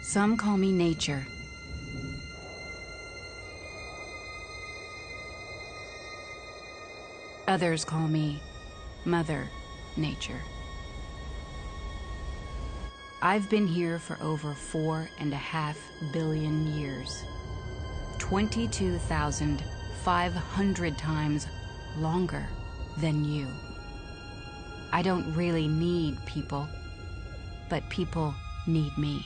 Some call me nature. Others call me Mother Nature. I've been here for over 4.5 billion years. 22,500 times longer than you. I don't really need people, but people need me.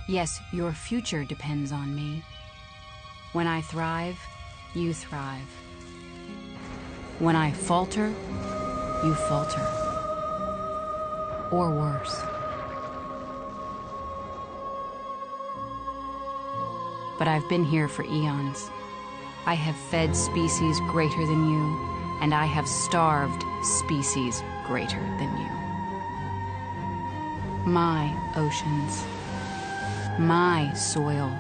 Yes, your future depends on me. When I thrive, you thrive. When I falter, you falter. Or worse. But I've been here for eons. I have fed species greater than you, and I have starved species greater than you. My oceans, my soil,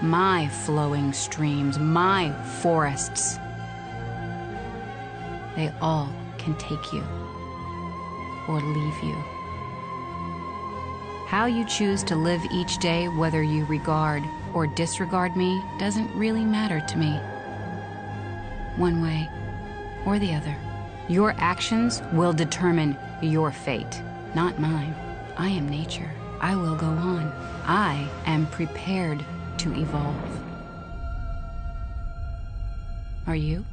my flowing streams, my forests, they all can take you or leave you. How you choose to live each day, whether you regard or disregard me, doesn't really matter to me. One way or the other. Your actions will determine your fate, not mine. I am nature. I will go on. I am prepared to evolve. Are you?